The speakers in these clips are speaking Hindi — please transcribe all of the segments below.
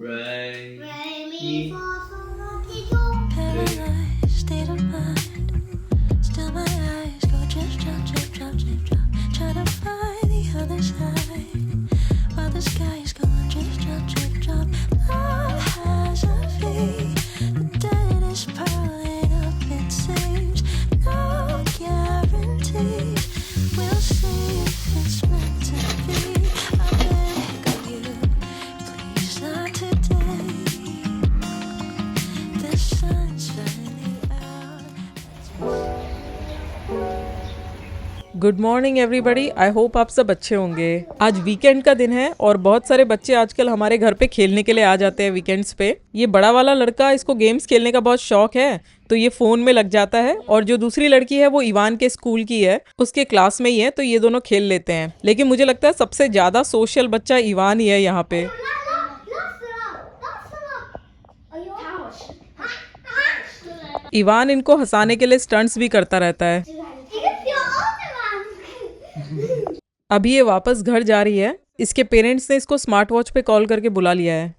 Re, Re, mi, mi. fa, sol, la, ti, do. Paralyzed state of mind. Still my eyes go drip, drop, drip, drop, drip, drop. Trying to find the other side. While the sky is going drip, drop, drip, drop. Love has a fee. The dead is piling up, it seems. No guarantee. We'll see if it's meant to be. I beg of you, please not today. The sun's finally out. Good morning everybody. I hope आप सब अच्छे होंगे। आज वीकेंड का दिन है और बहुत सारे बच्चे आजकल हमारे घर पे खेलने के लिए आ जाते हैं वीकेंड्स पे। ये बड़ा वाला लड़का, इसको गेम्स खेलने का बहुत शौक है तो ये फोन में लग जाता है, और जो दूसरी लड़की है वो इवान के स्कूल की है, उसके क्लास में ही है, तो ये दोनों खेल लेते हैं। लेकिन मुझे लगता है सबसे ज्यादा सोशल बच्चा इवान ही है यहाँ पे। इवान इनको हंसाने के लिए स्टंट्स भी करता रहता है। अभी ये वापस घर जा रही है। इसके पेरेंट्स ने इसको स्मार्ट वॉच पे कॉल करके बुला लिया है।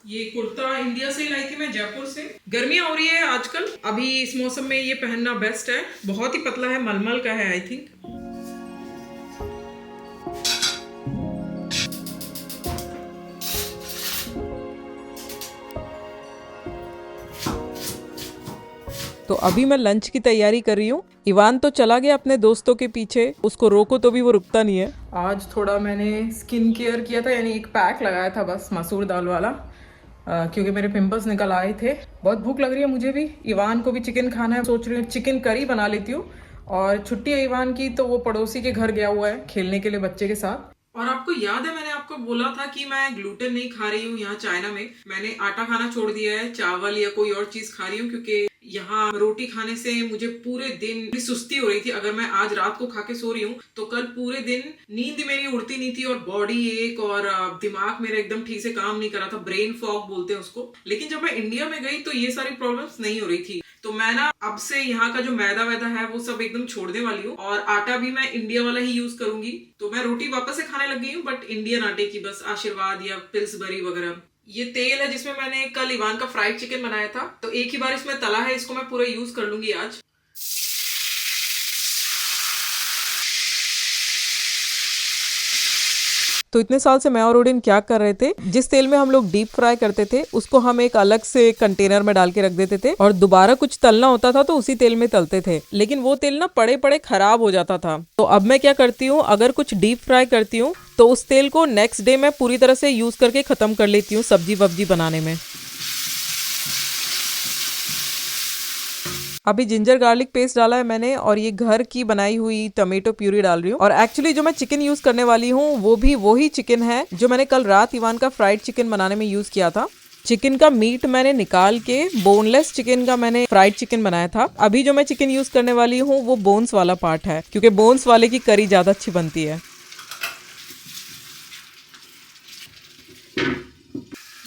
ये कुर्ता इंडिया से लाई थी मैं, जयपुर से। गर्मियाँ हो रही है आजकल, अभी इस मौसम में ये पहनना बेस्ट है। बहुत ही पतला है, मलमल का है आई थिंक। तो अभी मैं लंच की तैयारी कर रही हूँ। इवान तो चला गया अपने दोस्तों के पीछे, उसको रोको तो भी वो रुकता नहीं है। आज थोड़ा मैंने स्किन केयर किया था, यानी एक पैक लगाया था बस मसूर दाल वाला, क्योंकि मेरे पिंपल्स निकल आए थे। बहुत भूख लग रही है मुझे भी, इवान को भी चिकन खाना है। सोच रही हूँ चिकन करी बना लेती हूँ। और छुट्टी है इवान की, तो वो पड़ोसी के घर गया हुआ है खेलने के लिए बच्चे के साथ। और आपको याद है मैंने आपको बोला था कि मैं ग्लूटेन नहीं खा रही हूँ। यहाँ चाइना में मैंने आटा खाना छोड़ दिया है, चावल या कोई और चीज खा रही हूँ, क्योंकि यहाँ रोटी खाने से मुझे पूरे दिन सुस्ती हो रही थी। अगर मैं आज रात को खा के सो रही हूँ तो कल पूरे दिन नींद मेरी उड़ती नहीं थी, और बॉडी एक और दिमाग मेरा एकदम ठीक से काम नहीं कर रहा था। ब्रेन फॉग बोलते हैं उसको। लेकिन जब मैं इंडिया में गई तो ये सारी प्रॉब्लम्स नहीं हो रही थी। तो मैं ना अब से यहाँ का जो मैदा वैदा है वो सब एकदम छोड़ने वाली हूँ, और आटा भी मैं इंडिया वाला ही यूज करूंगी। तो मैं रोटी वापस से खाने लग गई हूँ, बट इंडियन आटे की, बस आशीर्वाद या पिल्सबरी वगैरह। ये तेल है जिसमें मैंने कल इवान का फ्राइड चिकन बनाया था, तो एक ही बार इसमें तला है, इसको मैं पूरा यूज कर लूंगी आज। तो इतने साल से मैं और ओडिन क्या कर रहे थे, जिस तेल में हम लोग डीप फ्राई करते थे उसको हम एक अलग से कंटेनर में डाल के रख देते थे, और दोबारा कुछ तलना होता था तो उसी तेल में तलते थे। लेकिन वो तेल ना पड़े पड़े खराब हो जाता था। तो अब मैं क्या करती हूँ, अगर कुछ डीप फ्राई करती हूँ तो उस तेल को नेक्स्ट डे मैं पूरी तरह से यूज करके खत्म कर लेती हूँ सब्जी वब्जी बनाने में। अभी जिंजर गार्लिक पेस्ट डाला है मैंने, और ये घर की बनाई हुई टमेटो प्यूरी डाल रही हूँ। और एक्चुअली जो मैं चिकन यूज करने वाली हूँ वो भी वही चिकन है जो मैंने कल रात इवान का फ्राइड चिकन बनाने में यूज किया था। चिकन का मीट मैंने निकाल के बोनलेस चिकन का मैंने फ्राइड चिकन बनाया था। अभी जो मैं चिकन यूज करने वाली हूँ वो बोन्स वाला पार्ट है, क्योंकि बोन्स वाले की करी ज्यादा अच्छी बनती है।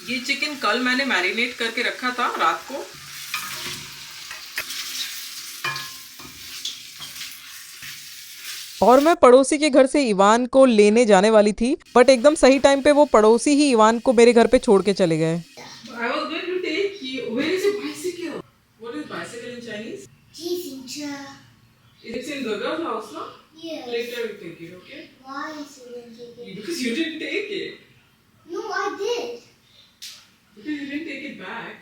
ये चिकन कल मैंने मैरिनेट करके रखा था रात को। और मैं पड़ोसी के घर से इवान को लेने जाने वाली थी, बट एकदम सही टाइम पे वो पड़ोसी ही इवान को मेरे घर पे छोड़ के चले गए। I was going to take you. Where is your bicycle? What is bicycle in Chinese? 自行车 It's in Gaga's house, no? Yes. Later we take it, okay? Why is it taken? Because you didn't take it. No, I did. Because you didn't take it back.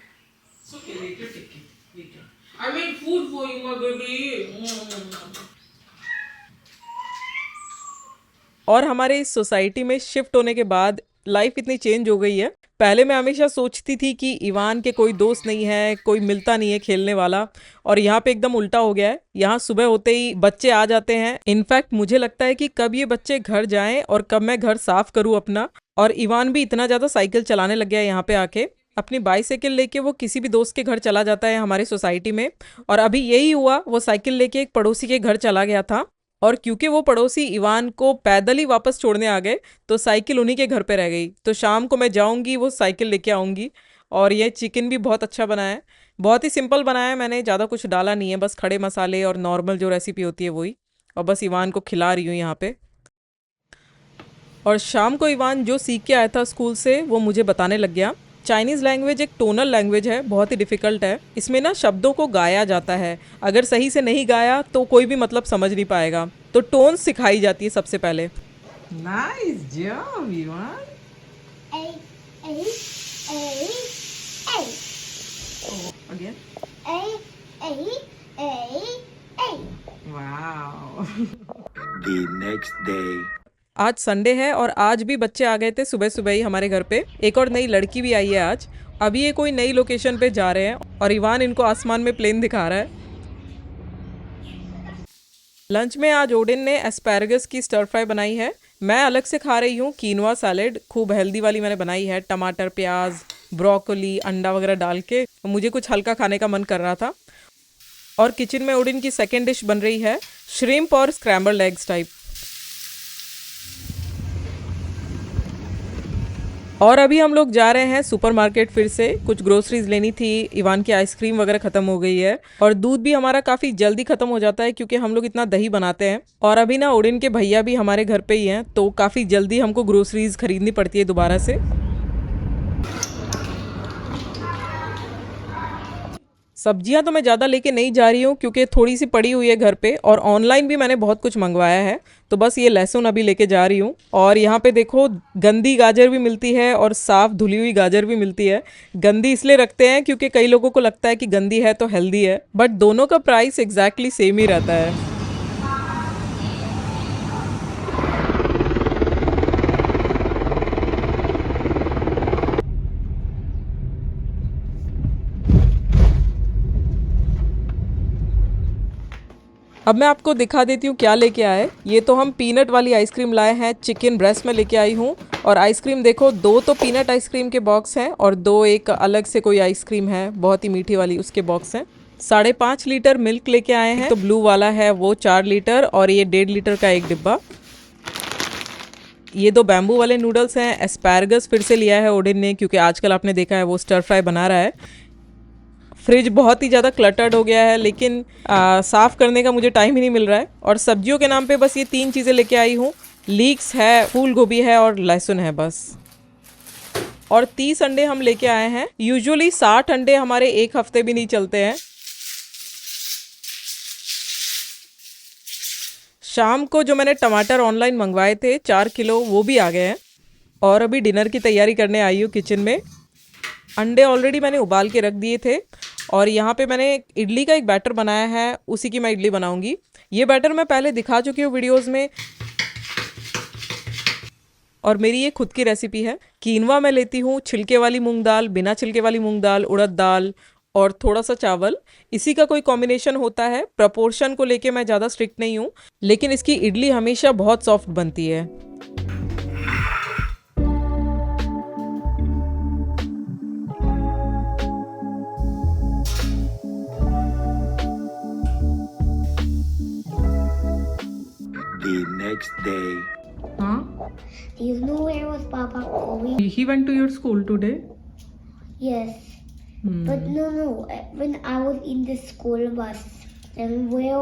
It's okay, later take it. Later. I made food for you, my baby. और हमारे इस सोसाइटी में शिफ्ट होने के बाद लाइफ इतनी चेंज हो गई है। पहले मैं हमेशा सोचती थी कि इवान के कोई दोस्त नहीं है, कोई मिलता नहीं है खेलने वाला, और यहाँ पे एकदम उल्टा हो गया है। यहाँ सुबह होते ही बच्चे आ जाते हैं। इनफैक्ट मुझे लगता है कि कब ये बच्चे घर जाएं और कब मैं घर साफ करूँ अपना। और इवान भी इतना ज़्यादा साइकिल चलाने लग गया है यहाँ पे आके। अपनी बाइसाइकिल लेके वो किसी भी दोस्त के घर चला जाता है हमारे सोसाइटी में। और अभी यही हुआ, वो साइकिल लेके एक पड़ोसी के घर चला गया था, और क्योंकि वो पड़ोसी इवान को पैदल ही वापस छोड़ने आ गए तो साइकिल उन्हीं के घर पे रह गई। तो शाम को मैं जाऊंगी, वो साइकिल लेके आऊंगी। और ये चिकन भी बहुत अच्छा बना है, बहुत ही सिंपल बनाया है मैंने, ज़्यादा कुछ डाला नहीं है, बस खड़े मसाले और नॉर्मल जो रेसिपी होती है वही। और बस इवान को खिला रही हूँ यहाँ पे। और शाम को इवान जो सीख के आया था स्कूल से वो मुझे बताने लग गया। चाइनीज़ लैंग्वेज एक टोनल लैंग्वेज है, बहुत ही डिफ़िकल्ट है। इसमें ना शब्दों को गाया जाता है, अगर सही से नहीं गाया तो कोई भी मतलब समझ नहीं पाएगा, तो टोन सिखाई जाती है सबसे पहले। Nice job Evan. A, A, A, A. Again. A, A, A, A. Wow. The next day. आज संडे है और आज भी बच्चे आ गए थे सुबह सुबह ही हमारे घर पे। एक और नई लड़की भी आई है आज। अभी ये कोई नई लोकेशन पे जा रहे हैं और इवान इनको आसमान में प्लेन दिखा रहा है। लंच में आज ओडिन ने एस्पैरागस की स्टर फ्राई बनाई है। मैं अलग से खा रही हूँ कीनवा सैलेड, खूब हेल्दी वाली मैंने बनाई है, टमाटर, प्याज, ब्रोकोली, अंडा वगैरह डाल के। मुझे कुछ हल्का खाने का मन कर रहा था। और किचन में ओडिन की सेकेंड डिश बन रही है, श्रिम्प और स्क्रैम्बल्ड एग्स टाइप। और अभी हम लोग जा रहे हैं सुपरमार्केट फिर से, कुछ ग्रोसरीज लेनी थी। इवान की आइसक्रीम वगैरह ख़त्म हो गई है और दूध भी हमारा काफ़ी जल्दी ख़त्म हो जाता है क्योंकि हम लोग इतना दही बनाते हैं। और अभी ना ओडिन के भैया भी हमारे घर पे ही हैं, तो काफ़ी जल्दी हमको ग्रोसरीज खरीदनी पड़ती है दोबारा से। सब्जियां तो मैं ज़्यादा लेके नहीं जा रही हूँ क्योंकि थोड़ी सी पड़ी हुई है घर पे, और ऑनलाइन भी मैंने बहुत कुछ मंगवाया है, तो बस ये लहसुन अभी लेके जा रही हूँ। और यहाँ पे देखो गंदी गाजर भी मिलती है और साफ़ धुली हुई गाजर भी मिलती है। गंदी इसलिए रखते हैं क्योंकि कई लोगों को लगता है कि गंदी है तो हेल्दी है, बट दोनों का प्राइस एग्जैक्टली सेम ही रहता है। अब मैं आपको दिखा देती हूँ क्या लेके आए। ये तो हम पीनट वाली आइसक्रीम लाए हैं, चिकन ब्रेस्ट में लेके आई हूँ। और आइसक्रीम देखो, 2 तो पीनट आइसक्रीम के बॉक्स हैं और 2 एक अलग से कोई आइसक्रीम है बहुत ही मीठी वाली, उसके बॉक्स हैं। 5.5 लीटर मिल्क लेके आए हैं, तो ब्लू वाला है वो 4 लीटर और ये 1.5 लीटर का एक डिब्बा। ये 2 बैम्बू वाले नूडल्स हैं। एस्पैरागस फिर से लिया है ओडिन ने क्योंकि आजकल आपने देखा है वो स्टर फ्राई बना रहा है। फ्रिज बहुत ही ज़्यादा क्लटर्ड हो गया है, लेकिन साफ़ करने का मुझे टाइम ही नहीं मिल रहा है। और सब्जियों के नाम पे बस ये 3 चीज़ें लेके आई हूँ, लीक्स है, फूल गोभी है और लहसुन है बस। और 30 अंडे हम लेके आए हैं। यूजुअली 60 अंडे हमारे एक हफ्ते भी नहीं चलते हैं। शाम को जो मैंने टमाटर ऑनलाइन मंगवाए थे 4 किलो, वो भी आ गए हैं। और अभी डिनर की तैयारी करने आई हूँ किचन में। अंडे ऑलरेडी मैंने उबाल के रख दिए थे और यहाँ पे मैंने इडली का एक बैटर बनाया है, उसी की मैं इडली बनाऊंगी। ये बैटर मैं पहले दिखा चुकी हूँ वीडियोस में, और मेरी ये खुद की रेसिपी है। कीनवा मैं लेती हूँ, छिलके वाली मूंग दाल, बिना छिलके वाली मूंग दाल, उड़द दाल और थोड़ा सा चावल, इसी का कोई कॉम्बिनेशन होता है। प्रपोर्शन को लेके मैं ज़्यादा स्ट्रिक्ट नहीं हूँ, लेकिन इसकी इडली हमेशा बहुत सॉफ्ट बनती है। The next day. हाँ, Do you know where was Baba going? he went to your school today? Yes. But no. When I was in the school bus, and where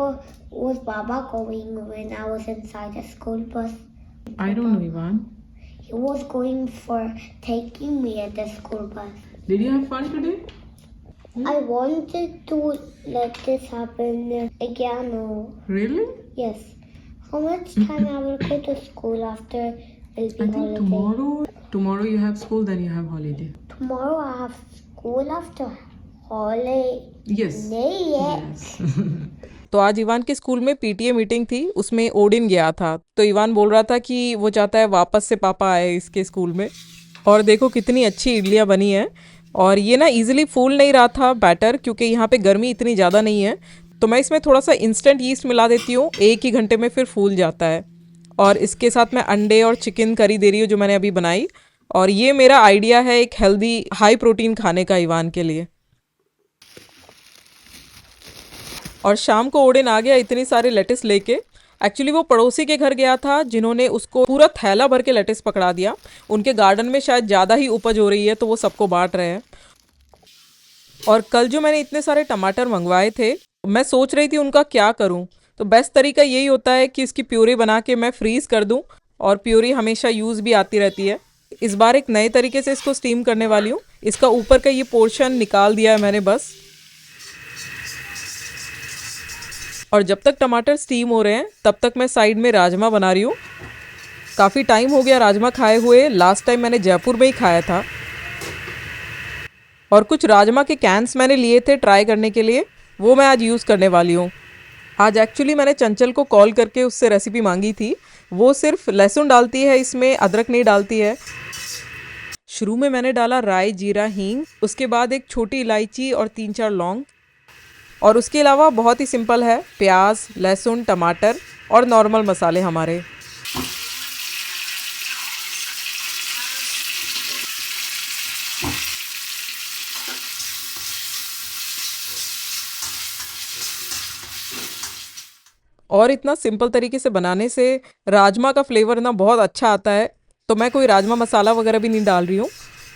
was Baba going when I was inside the school bus? I don't know, Ivan. He was going for taking me at the school bus. Did you have fun today? I wanted to let this happen again. Really? Yes. How much time I will go to school after will be I think holiday? tomorrow you have school, then you have holiday. Tomorrow I have school after holiday. Yes. नहीं है. तो आज इवान के स्कूल में पीटीए मीटिंग थी, उसमें ओडिन गया था, तो इवान बोल रहा था कि वो चाहता है वापस से पापा आए इसके स्कूल में। और देखो कितनी अच्छी इडलियाँ बनी है। और ये ना इजीली फूल नहीं रहा था बैटर, क्योंकि यहाँ पे गर्मी इतनी ज़्यादा नहीं है, तो मैं इसमें थोड़ा सा इंस्टेंट यीस्ट मिला देती हूँ, 1 ही घंटे में फिर फूल जाता है। और इसके साथ मैं अंडे और चिकन करी दे रही हूँ जो मैंने अभी बनाई। और ये मेरा आइडिया है एक हेल्दी हाई प्रोटीन खाने का इवान के लिए। और शाम को ओडिन आ गया इतनी सारे लेटिस लेके। एक्चुअली वो पड़ोसी के घर गया था जिन्होंने उसको पूरा थैला भर के लेटिस पकड़ा दिया। उनके गार्डन में शायद ज़्यादा ही उपज हो रही है तो वो सबको बांट रहे हैं। और कल जो मैंने इतने सारे टमाटर मंगवाए थे, मैं सोच रही थी उनका क्या करूं, तो बेस्ट तरीका यही होता है कि इसकी प्यूरी बना के मैं फ्रीज़ कर दूं, और प्यूरी हमेशा यूज़ भी आती रहती है। इस बार एक नए तरीके से इसको स्टीम करने वाली हूँ। इसका ऊपर का ये पोर्शन निकाल दिया है मैंने बस। और जब तक टमाटर स्टीम हो रहे हैं तब तक मैं साइड में राजमा बना रही हूँ। काफ़ी टाइम हो गया राजमा खाए हुए, लास्ट टाइम मैंने जयपुर में ही खाया था। और कुछ राजमा के कैंस मैंने लिए थे ट्राई करने के लिए, वो मैं आज यूज़ करने वाली हूँ। आज एक्चुअली मैंने चंचल को कॉल करके उससे रेसिपी मांगी थी। वो सिर्फ लहसुन डालती है इसमें, अदरक नहीं डालती है। शुरू में मैंने डाला राई, जीरा, हींग, उसके बाद एक छोटी इलायची और 3-4 लौंग। और उसके अलावा बहुत ही सिंपल है, प्याज, लहसुन, टमाटर और नॉर्मल मसाले हमारे। और इतना सिंपल तरीके से बनाने से राजमा का फ्लेवर ना बहुत अच्छा आता है। तो मैं कोई राजमा मसाला वगैरह भी नहीं डाल रही हूँ।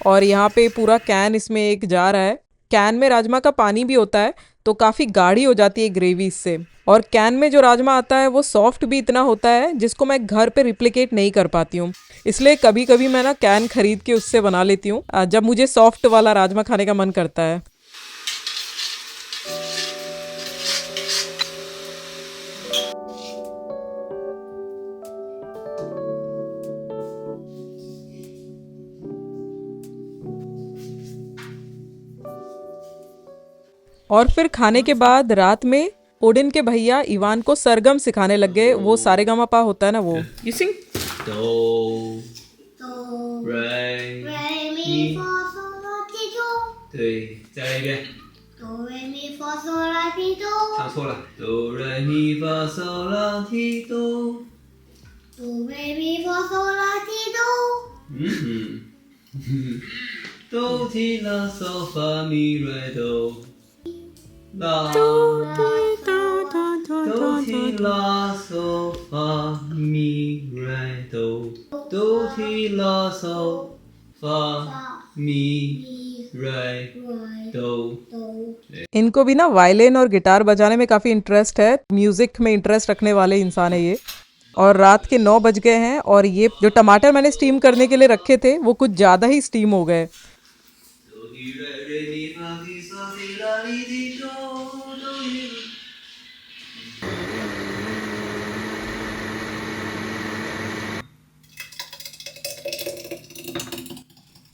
और यहाँ पे पूरा कैन इसमें एक जा रहा है। कैन में राजमा का पानी भी होता है तो काफ़ी गाढ़ी हो जाती है ग्रेवी इससे। और कैन में जो राजमा आता है वो सॉफ्ट भी इतना होता है जिसको मैं घर पे रिप्लिकेट नहीं कर पाती हूँ। इसलिए कभी कभी मैं ना कैन खरीद के उससे बना लेती हूँ जब मुझे सॉफ्ट वाला राजमा खाने का मन करता है। और फिर खाने के बाद रात में ओडिन के भैया इवान को सरगम सिखाने लग गए। वो सारेगामापा होता है ना वो। You sing? Do re re mi fa sol la ti do 对，再来一遍， do re mi fa sol la ti do 唱错了。哆来咪发嗦啦提哆， do re mi fa sol la ti do 哆提啦嗦发咪来哆，啦哆提啦嗦发咪来哆，哆提啦嗦发咪来哆。 इनको भी ना वायलिन और गिटार बजाने में काफ़ी इंटरेस्ट है। म्यूज़िक में इंटरेस्ट रखने वाले इंसान है ये। और रात के 9 बज गए हैं और ये जो टमाटर मैंने स्टीम करने के लिए रखे थे वो कुछ ज़्यादा ही स्टीम हो गए।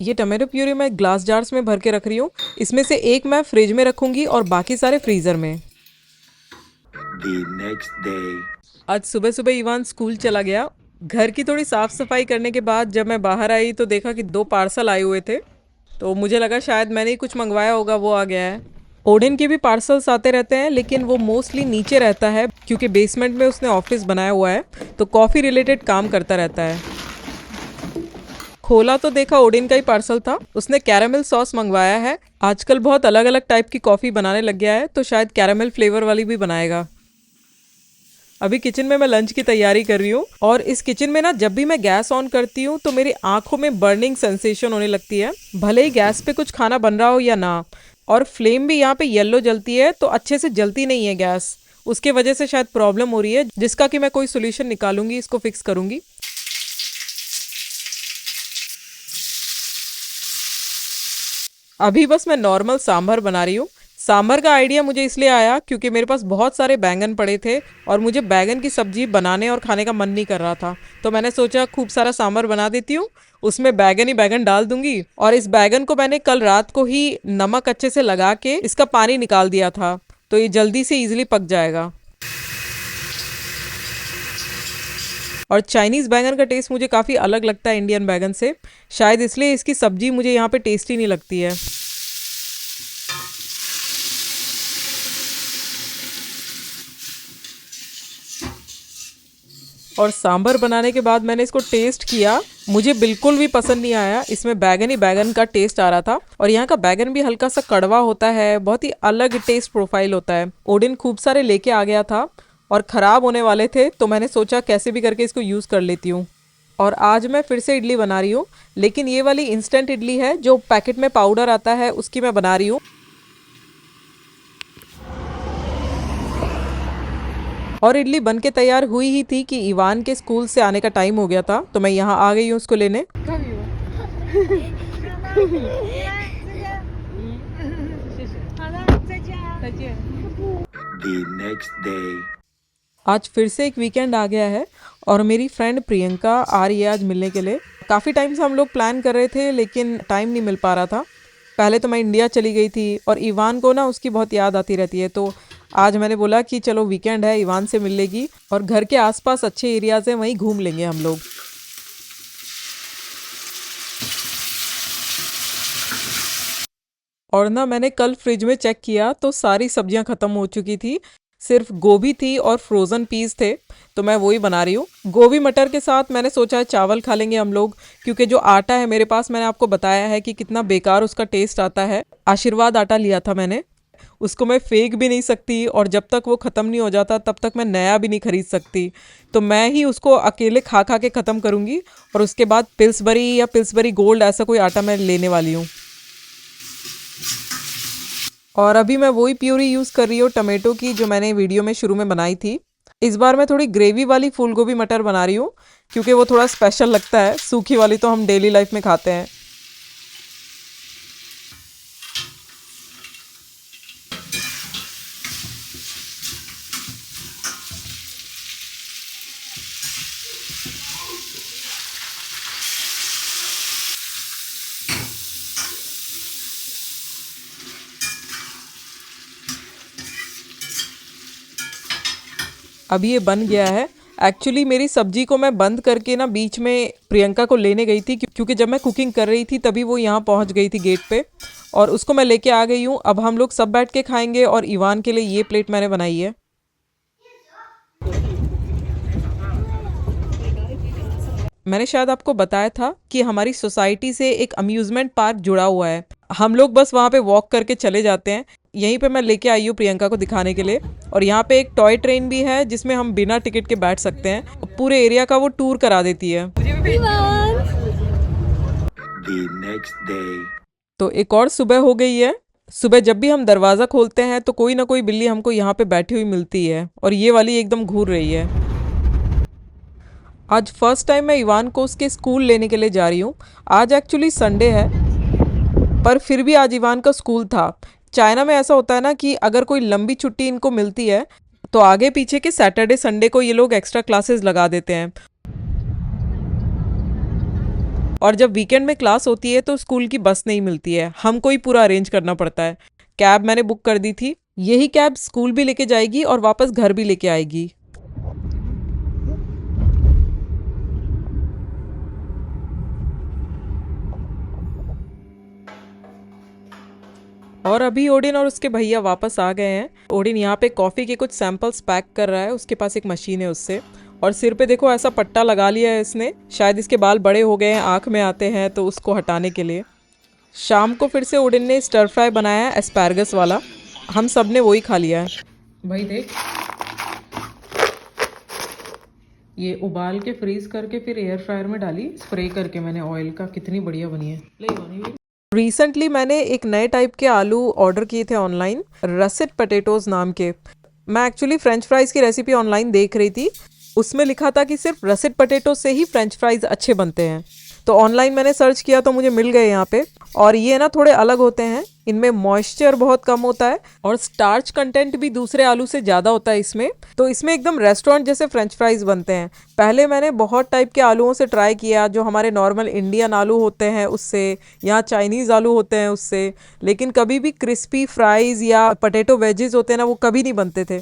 ये टमाटो प्यूरी मैं ग्लास जार्स में भर के रख रही हूँ। इसमें से एक मैं फ्रिज में रखूंगी और बाकी सारे फ्रीज़र में। The next day. आज सुबह सुबह इवान स्कूल चला गया। घर की थोड़ी साफ़ सफाई करने के बाद जब मैं बाहर आई तो देखा कि 2 पार्सल आए हुए थे। तो मुझे लगा शायद मैंने ही कुछ मंगवाया होगा, वो आ गया है। ओडिन के भी पार्सल्स आते रहते हैं लेकिन वो मोस्टली नीचे रहता है क्योंकि बेसमेंट में उसने ऑफिस बनाया हुआ है तो कॉफ़ी रिलेटेड काम करता रहता है। खोला तो देखा ओडिन का ही पार्सल था। उसने कैरामल सॉस मंगवाया है। आजकल बहुत अलग अलग टाइप की कॉफ़ी बनाने लग गया है तो शायद कैरामल फ्लेवर वाली भी बनाएगा। अभी किचन में मैं लंच की तैयारी कर रही हूँ और इस किचन में ना जब भी मैं गैस ऑन करती हूँ तो मेरी आंखों में बर्निंग सेंसेशन होने लगती है, भले ही गैस पे कुछ खाना बन रहा हो या ना। और फ्लेम भी यहाँ पे येलो जलती है तो अच्छे से जलती नहीं है गैस। उसके वजह से शायद प्रॉब्लम हो रही है जिसका कि मैं कोई सोल्यूशन निकालूंगी, इसको फिक्स करूंगी। अभी बस मैं नॉर्मल सांभर बना रही हूँ। सांभर का आइडिया मुझे इसलिए आया क्योंकि मेरे पास बहुत सारे बैंगन पड़े थे और मुझे बैंगन की सब्जी बनाने और खाने का मन नहीं कर रहा था। तो मैंने सोचा खूब सारा सांभर बना देती हूँ, उसमें बैगन ही बैगन डाल दूंगी। और इस बैगन को मैंने कल रात को ही नमक अच्छे से लगा के इसका पानी निकाल दिया था तो ये जल्दी से ईजिली पक जाएगा। और चाइनीज़ बैगन का टेस्ट मुझे काफ़ी अलग लगता है इंडियन बैगन से, शायद इसलिए इसकी सब्जी मुझे यहाँ पे टेस्टी नहीं लगती है। और सांभर बनाने के बाद मैंने इसको टेस्ट किया, मुझे बिल्कुल भी पसंद नहीं आया। इसमें बैगन ही बैगन का टेस्ट आ रहा था और यहाँ का बैगन भी हल्का सा कड़वा होता है, बहुत ही अलग टेस्ट प्रोफाइल होता है। ओडिन खूब सारे लेके आ गया था और ख़राब होने वाले थे तो मैंने सोचा कैसे भी करके इसको यूज़ कर लेती हूँ। और आज मैं फिर से इडली बना रही हूँ, लेकिन ये वाली इंस्टेंट इडली है जो पैकेट में पाउडर आता है उसकी मैं बना रही हूँ। और इडली बन के तैयार हुई ही थी कि इवान के स्कूल से आने का टाइम हो गया था तो मैं यहाँ आ गई हूँ उसको लेने। The next day. आज फिर से एक वीकेंड आ गया है और मेरी फ्रेंड प्रियंका आ रही है आज मिलने के लिए। काफ़ी टाइम से हम लोग प्लान कर रहे थे लेकिन टाइम नहीं मिल पा रहा था। पहले तो मैं इंडिया चली गई थी और इवान को ना उसकी बहुत याद आती रहती है, तो आज मैंने बोला कि चलो वीकेंड है, इवान से मिल लेगी और घर के आसपास अच्छे एरियाज हैं वहीं घूम लेंगे हम लोग। और ना मैंने कल फ्रिज में चेक किया तो सारी सब्जियां ख़त्म हो चुकी थी, सिर्फ गोभी थी और फ्रोज़न पीस थे, तो मैं वही बना रही हूँ। गोभी मटर के साथ मैंने सोचा है चावल खा लेंगे हम लोग, क्योंकि जो आटा है मेरे पास, मैंने आपको बताया है कि कितना बेकार उसका टेस्ट आता है। आशीर्वाद आटा लिया था मैंने, उसको मैं फेंक भी नहीं सकती और जब तक वो ख़त्म नहीं हो जाता तब तक मैं नया भी नहीं खरीद सकती, तो मैं ही उसको अकेले खा खा के ख़त्म करूँगी और उसके बाद पिल्सबरी या पिल्सबरी गोल्ड ऐसा कोई आटा मैं लेने वाली हूँ। और अभी मैं वही प्यूरी यूज़ कर रही हूँ टमाटो की, जो मैंने वीडियो में शुरू में बनाई थी। इस बार मैं थोड़ी ग्रेवी वाली फूल गोभी मटर बना रही हूँ क्योंकि वो थोड़ा स्पेशल लगता है, सूखी वाली तो हम डेली लाइफ में खाते हैं। अभी ये बन गया है। एक्चुअली मेरी सब्जी को मैं बंद करके ना बीच में प्रियंका को लेने गई थी, क्योंकि जब मैं कुकिंग कर रही थी तभी वो यहाँ पहुँच गई थी गेट पे, और उसको मैं लेके आ गई हूँ। अब हम लोग सब बैठ के खाएंगे और इवान के लिए ये प्लेट मैंने बनाई है। मैंने शायद आपको बताया था कि हमारी सोसाइटी से एक अम्यूज़मेंट पार्क जुड़ा हुआ है, हम लोग बस वहाँ पे वॉक करके चले जाते हैं। यहीं पे मैं लेके आई हूँ प्रियंका को दिखाने के लिए, और यहाँ पे एक टॉय ट्रेन भी है जिसमें हम बिना टिकट के बैठ सकते हैं। पूरे एरिया का वो टूर करा देती है। The next day. तो एक और सुबह हो गई है। सुबह जब भी हम दरवाज़ा खोलते हैं तो कोई ना कोई बिल्ली हमको यहाँ पे बैठी हुई मिलती है, और ये वाली एकदम घूर रही है। आज फर्स्ट टाइम मैं इवान को उसके स्कूल लेने के लिए जा रही हूँ। आज एक्चुअली संडे है, पर फिर भी आज इवान का स्कूल था। चाइना में ऐसा होता है ना कि अगर कोई लंबी छुट्टी इनको मिलती है तो आगे पीछे के सैटरडे संडे को ये लोग एक्स्ट्रा क्लासेस लगा देते हैं, और जब वीकेंड में क्लास होती है तो स्कूल की बस नहीं मिलती है, हमको ही पूरा अरेंज करना पड़ता है। कैब मैंने बुक कर दी थी, यही कैब स्कूल भी लेके जाएगी और वापस घर भी लेके आएगी। और अभी ओडिन और उसके भैया वापस आ गए हैं। ओडिन यहाँ पे कॉफ़ी के कुछ सैंपल्स पैक कर रहा है, उसके पास एक मशीन है उससे, और सिर पे देखो ऐसा पट्टा लगा लिया है इसने, शायद इसके बाल बड़े हो गए हैं, आँख में आते हैं, तो उसको हटाने के लिए। शाम को फिर से ओडिन ने स्टर फ्राई बनाया है एस्पैरगस वाला, हम सब ने वही खा लिया है। भाई देख, ये उबाल के फ्रीज करके फिर एयर फ्रायर में डाली, स्प्रे करके मैंने ऑयल का, कितनी बढ़िया बनी है। रिसेंटली मैंने एक नए टाइप के आलू ऑर्डर किए थे ऑनलाइन, रसेट पोटैटोज नाम के। मैं एक्चुअली फ्रेंच फ्राइज़ की रेसिपी ऑनलाइन देख रही थी, उसमें लिखा था कि सिर्फ रसेट पोटैटो से ही फ्रेंच फ्राइज़ अच्छे बनते हैं, तो ऑनलाइन मैंने सर्च किया तो मुझे मिल गए यहाँ पे। और ये ना थोड़े अलग होते हैं, इनमें मॉइस्चर बहुत कम होता है और स्टार्च कंटेंट भी दूसरे आलू से ज़्यादा होता है इसमें, तो इसमें एकदम रेस्टोरेंट जैसे फ्रेंच फ्राइज़ बनते हैं। पहले मैंने बहुत टाइप के आलूओं से ट्राई किया, जो हमारे नॉर्मल इंडियन आलू होते हैं उससे, या चाइनीज़ आलू होते हैं उससे, लेकिन कभी भी क्रिस्पी फ्राइज़ या पोटैटो वेजेस होते हैं ना, वो कभी नहीं बनते थे।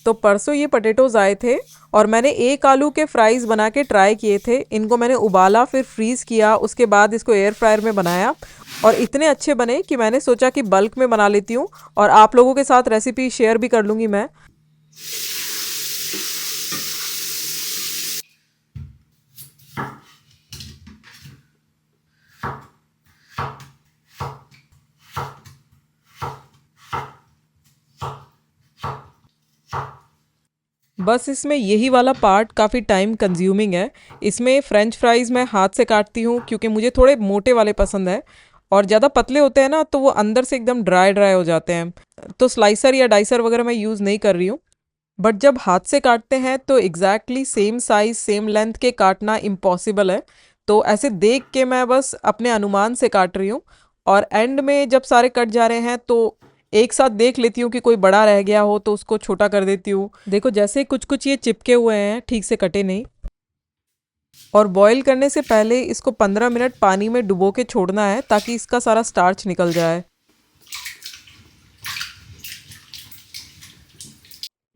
तो परसों ये पोटैटोज़ आए थे और मैंने एक आलू के फ्राइज़ बना के ट्राई किए थे। इनको मैंने उबाला, फिर फ्रीज़ किया, उसके बाद इसको एयर फ्रायर में बनाया, और इतने अच्छे बने कि मैंने सोचा कि बल्क में बना लेती हूँ और आप लोगों के साथ रेसिपी शेयर भी कर लूँगी मैं। बस इसमें यही वाला पार्ट काफ़ी टाइम कंज्यूमिंग है। इसमें फ्रेंच फ्राइज़ मैं हाथ से काटती हूँ क्योंकि मुझे थोड़े मोटे वाले पसंद है, और ज़्यादा पतले होते हैं ना तो वो अंदर से एकदम ड्राई ड्राई हो जाते हैं, तो स्लाइसर या डाइसर वगैरह मैं यूज़ नहीं कर रही हूँ। बट जब हाथ से काटते हैं तो exactly same size same length के काटना इम्पॉसिबल है, तो ऐसे देख के मैं बस अपने अनुमान से काट रही हूँ, और एंड में जब सारे कट जा रहे हैं तो एक साथ देख लेती हूँ कि कोई बड़ा रह गया हो तो उसको छोटा कर देती हूँ। देखो जैसे कुछ कुछ ये चिपके हुए हैं, ठीक से कटे नहीं। और बॉईल करने से पहले इसको 15 मिनट पानी में डुबो के छोड़ना है ताकि इसका सारा स्टार्च निकल जाए।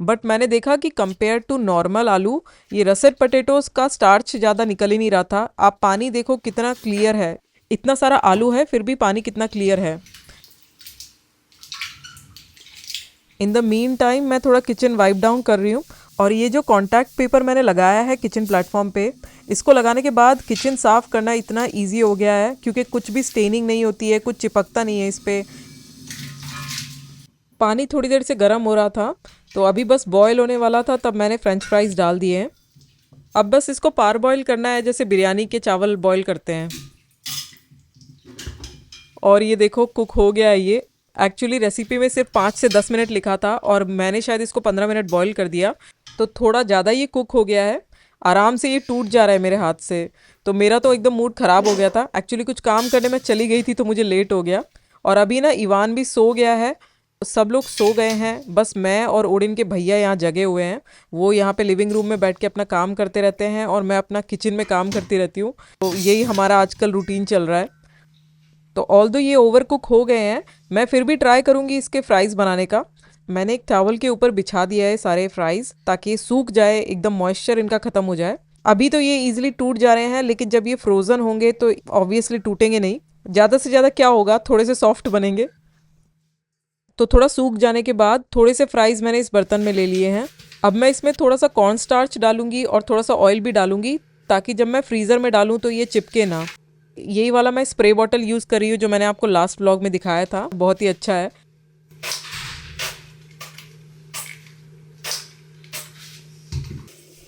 बट मैंने देखा कि कंपेयर टू नॉर्मल आलू, ये रसेट पोटैटोज का स्टार्च ज़्यादा निकल ही नहीं रहा था। आप पानी देखो कितना क्लियर है, इतना सारा आलू है फिर भी पानी कितना क्लियर है। इन द मीन टाइम मैं थोड़ा किचन वाइप डाउन कर रही हूँ, और ये जो कॉन्टैक्ट पेपर मैंने लगाया है किचन प्लेटफॉर्म पे, इसको लगाने के बाद किचन साफ़ करना इतना इजी हो गया है क्योंकि कुछ भी स्टेनिंग नहीं होती है, कुछ चिपकता नहीं है इस पर। पानी थोड़ी देर से गर्म हो रहा था तो अभी बस बॉयल होने वाला था, तब मैंने फ्रेंच फ्राइज़ डाल दिए हैं। अब बस इसको पार बॉयल करना है जैसे बिरयानी के चावल बॉयल करते हैं। और ये देखो कुक हो गया है ये। एक्चुअली रेसिपी में सिर्फ 5 से 10 मिनट लिखा था और मैंने शायद इसको 15 मिनट बॉईल कर दिया, तो थोड़ा ज़्यादा ये कुक हो गया है। आराम से ये टूट जा रहा है मेरे हाथ से, तो मेरा तो एकदम मूड ख़राब हो गया था। एक्चुअली कुछ काम करने में चली गई थी तो मुझे लेट हो गया। और अभी ना इवान भी सो गया है, सब लोग सो गए हैं, बस मैं और ओडिन के भैया यहाँ जगे हुए हैं। वो यहाँ पे लिविंग रूम में बैठ के अपना काम करते रहते हैं और मैं अपना किचन में काम करती रहती हूँ। तो यही हमारा आजकल रूटीन चल रहा है। तो ऑल्दो ये ओवर कुक हो गए हैं, मैं फिर भी ट्राई करूँगी इसके फ्राइज़ बनाने का। मैंने एक टॉवल के ऊपर बिछा दिया है सारे फ्राइज़ ताकि ये सूख जाए, एकदम मॉइस्चर इनका ख़त्म हो जाए। अभी तो ये ईजिली टूट जा रहे हैं, लेकिन जब ये फ्रोज़न होंगे तो ऑब्वियसली टूटेंगे नहीं। ज़्यादा से ज़्यादा क्या होगा, थोड़े से सॉफ्ट बनेंगे। तो थोड़ा सूख जाने के बाद थोड़े से फ्राइज़ मैंने इस बर्तन में ले लिए हैं। अब मैं इसमें थोड़ा सा कॉर्न स्टार्च डालूंगी और थोड़ा सा ऑयल भी डालूंगी ताकि जब मैं फ्रीज़र में डालूं तो ये चिपके ना। यही वाला मैं स्प्रे बॉटल यूज़ कर रही हूँ जो मैंने आपको लास्ट व्लॉग में दिखाया था, बहुत ही अच्छा है।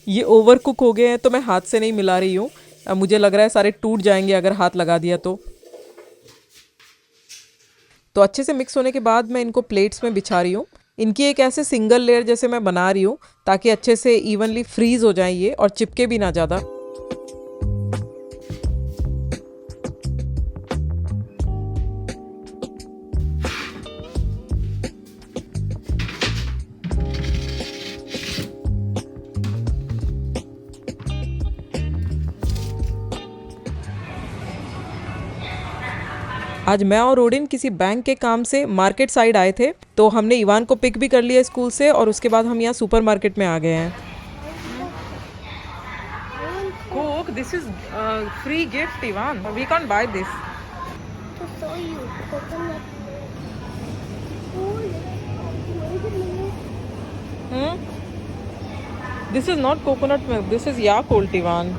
ये ओवर कुक हो गए हैं तो मैं हाथ से नहीं मिला रही हूँ, मुझे लग रहा है सारे टूट जाएंगे अगर हाथ लगा दिया तो अच्छे से मिक्स होने के बाद मैं इनको प्लेट्स में बिछा रही हूँ। इनकी एक ऐसे सिंगल लेयर जैसे मैं बना रही हूँ ताकि अच्छे से इवनली फ्रीज़ हो जाए ये और चिपके भी ना ज़्यादा। आज मैं और ओडिन किसी बैंक के काम से मार्केट साइड आए थे, तो हमने इवान को पिक भी कर लिया स्कूल से और उसके बाद हम यहाँ सुपरमार्केट में आ गए हैं। Coke, this is free gift even, we can't buy this. To show you coconut. This is not coconut milk, this is Yakult even.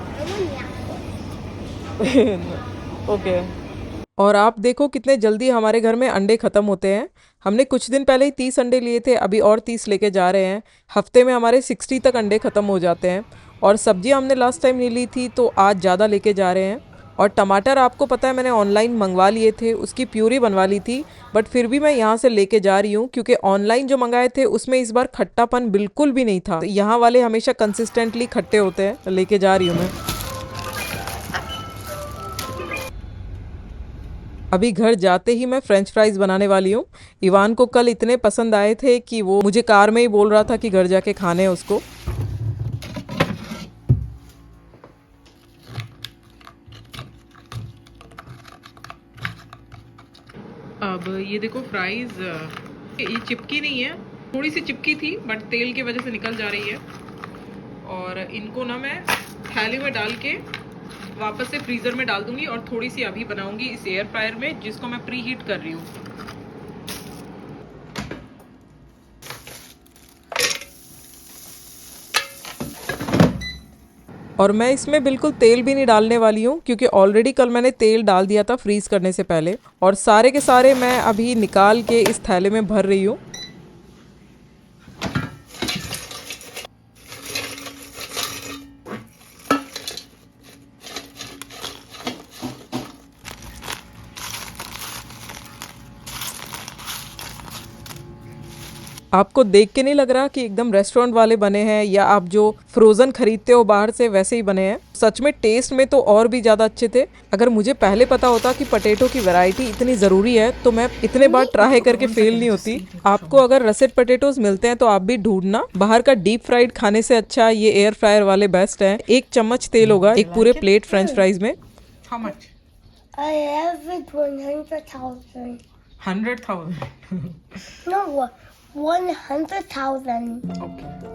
Okay. और आप देखो कितने जल्दी हमारे घर में अंडे ख़त्म होते हैं। हमने कुछ दिन पहले ही 30 अंडे लिए थे, अभी और 30 लेके जा रहे हैं। हफ्ते में हमारे 60 तक अंडे ख़त्म हो जाते हैं। और सब्जियां हमने लास्ट टाइम नहीं ली थी तो आज ज़्यादा लेके जा रहे हैं। और टमाटर आपको पता है मैंने ऑनलाइन मंगवा लिए थे, उसकी प्यूरी बनवा ली थी, बट फिर भी मैं यहाँ से लेके जा रही हूँ क्योंकि ऑनलाइन जो मंगाए थे उसमें इस बार खट्टापन बिल्कुल भी नहीं था। यहाँ वाले हमेशा कंसिस्टेंटली खट्टे होते हैं, लेके जा रही हूँ मैं। अभी घर जाते ही मैं फ्रेंच फ्राइज़ बनाने वाली हूँ। इवान को कल इतने पसंद आए थे कि वो मुझे कार में ही बोल रहा था कि घर जाके खाने हैं उसको। अब ये देखो फ्राइज़, ये चिपकी नहीं है, थोड़ी सी चिपकी थी बट तेल की वजह से निकल जा रही है। और इनको ना मैं थैली में डाल के वापस से फ्रीज़र में डाल दूंगी और थोड़ी सी अभी बनाऊंगी इस एयर फ्रायर में जिसको मैं प्री हीट कर रही हूँ। और मैं इसमें बिल्कुल तेल भी नहीं डालने वाली हूँ क्योंकि ऑलरेडी कल मैंने तेल डाल दिया था फ्रीज़ करने से पहले। और सारे के सारे मैं अभी निकाल के इस थैले में भर रही हूँ। आपको देख के नहीं लग रहा कि एकदम रेस्टोरेंट वाले बने हैं या आप जो फ्रोजन खरीदते हो बाहर से वैसे ही बने हैं। सच में टेस्ट में तो और भी ज्यादा अच्छे थे। अगर मुझे पहले पता होता कि पोटैटो की वैरायटी इतनी जरूरी है तो मैं इतने बार ट्राई करके फेल नहीं होती। आपको अगर रसेट पोटैटोज मिलते हैं तो आप भी ढूंढना। बाहर का डीप फ्राइड खाने से अच्छा ये एयर फ्रायर वाले बेस्ट है। 1 चम्मच तेल होगा एक पूरे प्लेट फ्रेंच फ्राइज में। How much? I have it 100,000. 100,000. No, 100,000. Okay.